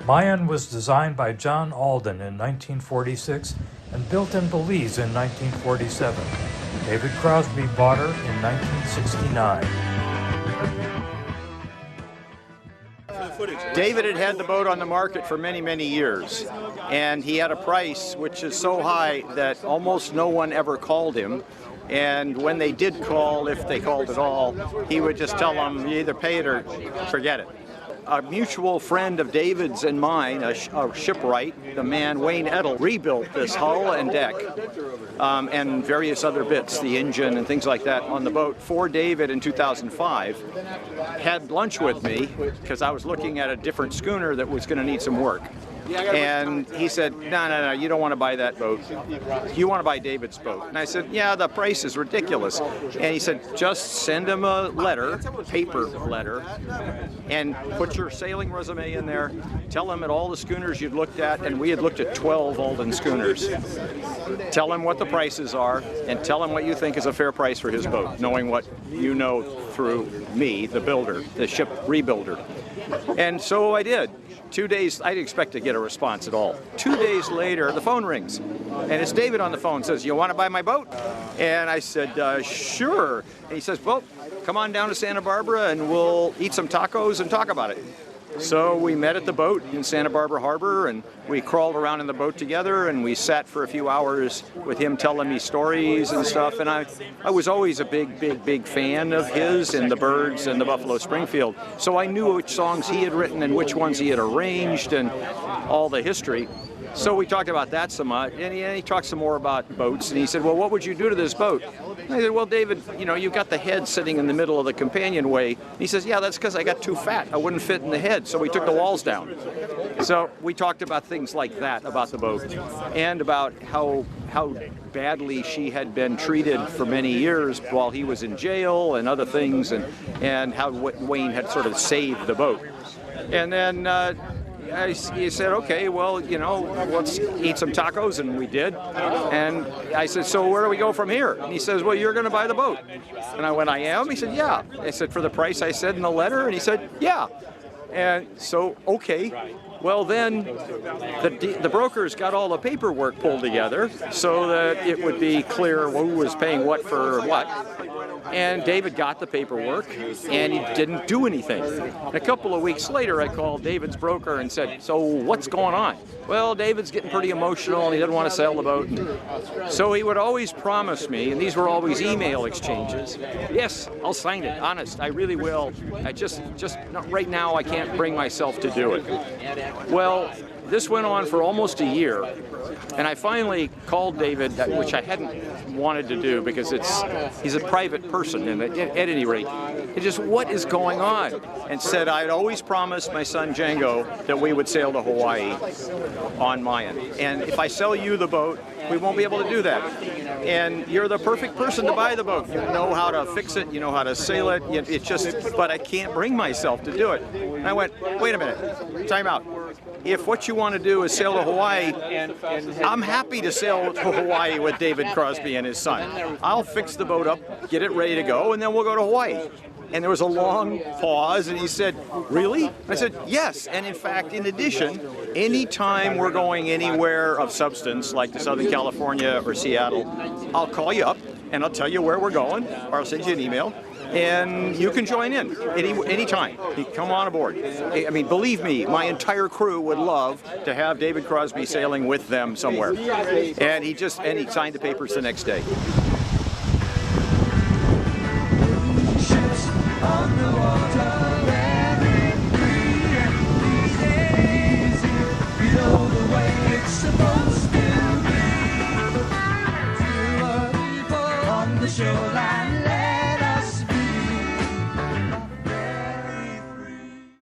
Mayan was designed by John Alden in 1946 and built in Belize in 1947. David Crosby bought her in 1969. David had had the boat on the market for many, many years, and he had a price which is so high that almost no one ever called him. And when they did call, if they called at all, he would just tell them, you either pay it or forget it. A mutual friend of David's and mine, a shipwright, the man Wayne Edel, rebuilt this hull and deck and various other bits, the engine and things like that on the boat for David in 2005. Had lunch with me because I was looking at a different schooner that was going to need some work. And he said, no, you don't want to buy that boat. You want to buy David's boat. And I said, yeah, the price is ridiculous. And he said, just send him a letter, paper letter, and put your sailing resume in there. Tell him at all the schooners you'd looked at, and we had looked at 12 Alden schooners. Tell him what the prices are, and tell him what you think is a fair price for his boat, knowing what you know through me, the builder, the ship rebuilder. And so I did. 2 days, I didn't expect to get a response at all. 2 days later, the phone rings, and it's David on the phone, says, you want to buy my boat? And I said, sure. And he says, well, come on down to Santa Barbara and we'll eat some tacos and talk about it. So we met at the boat in Santa Barbara Harbor, and we crawled around in the boat together, and we sat for a few hours with him telling me stories and stuff. And I was always a big fan of his and the Byrds and the Buffalo Springfield. So I knew which songs he had written and which ones he had arranged and all the history. So we talked about that some much, and he talked some more about boats, and he said, well, what would you do to this boat? And I said, well, David, you've got the head sitting in the middle of the companionway. And he says, yeah, that's because I got too fat. I wouldn't fit in the head, so we took the walls down. So we talked about things like that about the boat, and about how badly she had been treated for many years while he was in jail and other things, and how Wayne had sort of saved the boat. And then he said, okay, well, let's eat some tacos, and we did. And I said, so where do we go from here? And he says, well, you're going to buy the boat. And I went, I am? He said, yeah. I said, for the price I said in the letter? And he said, yeah. And so, okay. Well, then the brokers got all the paperwork pulled together so that it would be clear who was paying what for what. And David got the paperwork, and he didn't do anything. And a couple of weeks later, I called David's broker and said, so what's going on? Well, David's getting pretty emotional, and he doesn't want to sell the boat. So he would always promise me, and these were always email exchanges, yes, I'll sign it, honest, I really will. I just not right now, I can't bring myself to do it. Well, this went on for almost a year, and I finally called David, which I hadn't wanted to do because he's a private person, and at any rate, it just, what is going on? And said I'd always promised my son Django that we would sail to Hawaii on Mayan, and if I sell you the boat, we won't be able to do that. And you're the perfect person to buy the boat. You know how to fix it, you know how to sail it, it's just, but I can't bring myself to do it. And I went, wait a minute, time out. If what you want to do is sail to Hawaii, I'm happy to sail to Hawaii with David Crosby and his son. I'll fix the boat up, get it ready to go, and then we'll go to Hawaii. And there was a long pause, and he said, really? I said, yes. And in fact, in addition, anytime we're going anywhere of substance, like to Southern California or Seattle, I'll call you up, and I'll tell you where we're going, or I'll send you an email, and you can join in anytime. You come on aboard. I mean, believe me, my entire crew would love to have David Crosby sailing with them somewhere. And he signed the papers the next day. On the water, very free and easy, below the way it's supposed to be. Fewer people on the shoreline.